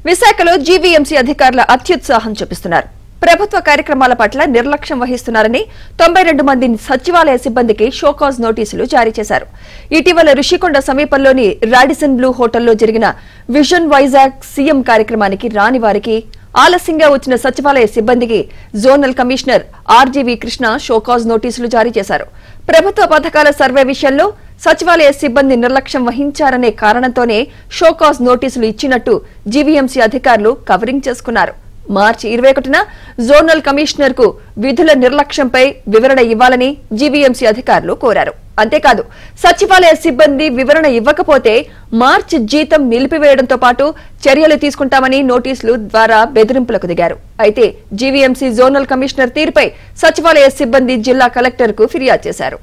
విశాఖలో జీవీఎంసీ అధికారుల అత్యుత్సాహం చూపిస్తున్నారు. ప్రభుత్వ కార్యక్రమాల పట్ల నిర్లక్ష్యం వహిస్తున్నారని 92 మంది సచివాలయ సిబ్బందికి షోకాజ్ నోటీసులు జారీ చేశారు. ఇటీవల రుషికొండ సమీపంలోని రాడిసన్ బ్లూ హోటల్లో జరిగిన విజన్ వైజాగ్ సీఎం కార్యక్రమానికి రాని వారికి ఆలస్యంగా వచ్చిన సచివాలయ సిబ్బందికి zonal commissioner RGV Krishna show cause నోటీసులు జారీ చేశారు. ప్రభుత్వ పథకాల సర్వే విషయంలో సచివాలయ సిబ్బంది నిర్లక్ష్యం వహించారనే కారణంతోనే షోకాజ్ నోటీసులు ఇచ్చినట్టు జీవీఎంసీ అధికారులు కవరింగ్ చేసుకున్నారు. మార్చి 21న జోనల్ కమిషనర్ కు విధుల నిర్లక్ష్యంపై వివరణ ఇవ్వాలని జీవీఎంసీ అధికారులు కోరారు. అంతేకాదు సచివాలయ సిబ్బంది వివరణ ఇవ్వకపోతే మార్చి జీతం నిలిపివేయడంతో పాటు చర్యలు తీసుకుంటామని నోటీసులు ద్వారా బెదిరింపులకు దిగారు. అయితే జీవీఎంసీ జోనల్ కమిషనర్ తీరుపై సచివాలయ సిబ్బంది జిల్లా కలెక్టర్ కు ఫిర్యాదు చేశారు.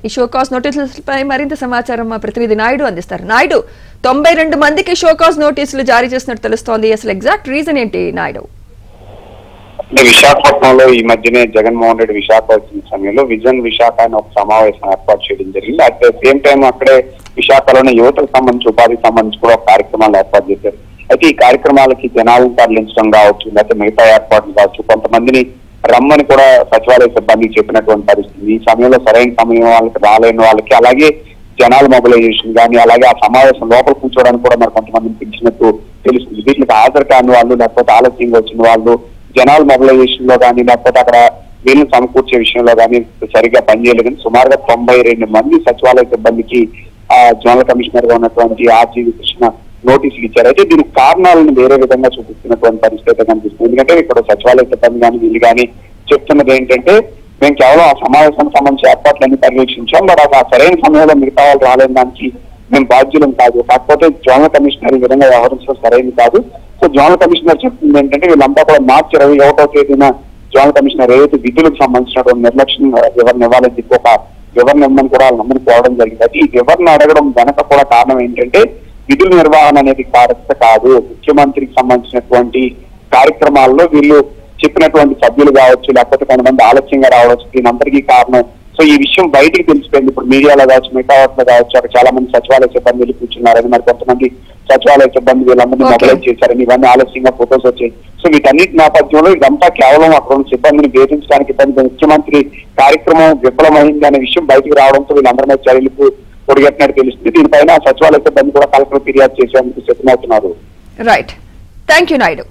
ఈ షోకాజ్ నోటీసులపై మరింత సమాచారం మా ప్రతినిధి నాయుడు అందిస్తారు. నాయుడు, 92 మందికి షోకాజ్ నోటీసులు జారీ చేసినట్టు తెలుస్తోంది. అసలు ఎగ్జాక్ట్ రీజన్ ఏంటి నాయుడు? విశాఖపట్నంలో ఈ మధ్యనే జగన్మోహన్ రెడ్డి విశాఖ వచ్చిన సమయంలో విజన్ విశాఖ అని ఒక సమావేశం ఏర్పాటు చేయడం జరిగింది. అట్ ద సేమ్ టైం అక్కడే విశాఖలోని యువతకు సంబంధించి ఉపాధికి సంబంధించి కూడా ఒక కార్యక్రమాలు ఏర్పాటు చేశారు. అయితే ఈ కార్యక్రమాలకి జనాలను తరలించడం కావచ్చు, లేకపోతే మిగతా ఏర్పాట్లు కావచ్చు, కొంతమందిని రమ్మని కూడా సచివాలయ సిబ్బందికి చెప్పినటువంటి పరిస్థితి. ఈ సమయంలో సరైన సమయం వాళ్ళకి రాలేని వాళ్ళకి, అలాగే జనాల మొబిలైజేషన్ కానీ, అలాగే ఆ సమావేశం లోపల కూర్చోవడానికి కూడా మరి కొంతమందిని పిలిచినట్టు తెలుస్తుంది. వీటికి హాజరు కాని వాళ్ళు, లేకపోతే ఆలస్యంగా వచ్చిన వాళ్ళు జనాల మొబిలైజేషన్ లో కానీ, లేకపోతే అక్కడ వీళ్ళని సమకూర్చే విషయంలో కానీ సరిగ్గా పనిచేయలేదు. కానీ సుమారుగా 92 మంది సచివాలయ సిబ్బందికి జోనల్ కమిషనర్ గా ఉన్నటువంటి ఆర్జీవీ కృష్ణ నోటీసులు ఇచ్చారు. అయితే దీనికి కారణాలను వేరే విధంగా చూపిస్తున్నటువంటి పరిస్థితి కనిపిస్తుంది. ఎందుకంటే ఇక్కడ సచివాలయ సిబ్బంది కానీ వీళ్ళు కానీ చెప్తున్నది ఏంటంటే, మేము కేవలం ఆ సమావేశానికి సంబంధించి ఏర్పాట్లన్నీ పర్యవేక్షించాం, మరి ఆ సరైన సమయంలో మిగతా వాళ్ళు రాలేని దానికి మేము బాధ్యులం కాదు. కాకపోతే జోనల్ కమిషనర్ ఈ విధంగా వ్యవహరించడం సరైనది కాదు. సో జోనల్ కమిషనర్ చెప్తుంది ఏంటంటే, వీళ్ళంతా కూడా మార్చి 21వ తేదీన జోనల్ కమిషనర్ ఏదైతే విధులకు సంబంధించినటువంటి నిర్లక్ష్యం వివరణ ఇవ్వాలని చెప్పి ఒక వివరణ ఇవ్వమని కూడా నమ్మని పోవడం జరిగింది. అయితే ఈ వివరణ అడగడం వెనక కూడా కారణం ఏంటంటే, విధుల నిర్వహణ అనేది బాధ్యత కాదు. ముఖ్యమంత్రికి సంబంధించినటువంటి కార్యక్రమాల్లో వీళ్ళు చెప్పినటువంటి సభ్యులు కావచ్చు, లేకపోతే కొంతమంది ఆలస్యంగా రావచ్చు, దీనందరికీ కారణం. సో ఈ విషయం బయటికి తెలిసిపోయింది. ఇప్పుడు మీడియాలో కావచ్చు, మిగతా వాటిలో కావచ్చు, అక్కడ చాలా మంది సచివాలయ సిబ్బంది కూర్చున్నారని, మరి కొంతమంది సచివాలయ సిబ్బంది వీళ్ళందరినీ మొబైలైజ్ చేశారని, ఇవన్నీ ఆలస్యంగా ఫోటోస్ వచ్చాయి. సో వీటన్నిటి నేపథ్యంలో ఇదంతా కేవలం అక్కడ ఉన్న సిబ్బందిని వేధించడానికి ఇబ్బంది, ముఖ్యమంత్రి కార్యక్రమం విఫలమైంది అనే విషయం బయటికి రావడంతో వీళ్ళందరి మీద చర్యలకు పొడిగట్టినట్టు తెలుస్తుంది. దీనిపైన సచివాలయ సిబ్బంది కూడా కలెక్టర్ ఫిర్యాదు చేసేందుకు సిద్ధమవుతున్నారు. Right, thank you Naidu.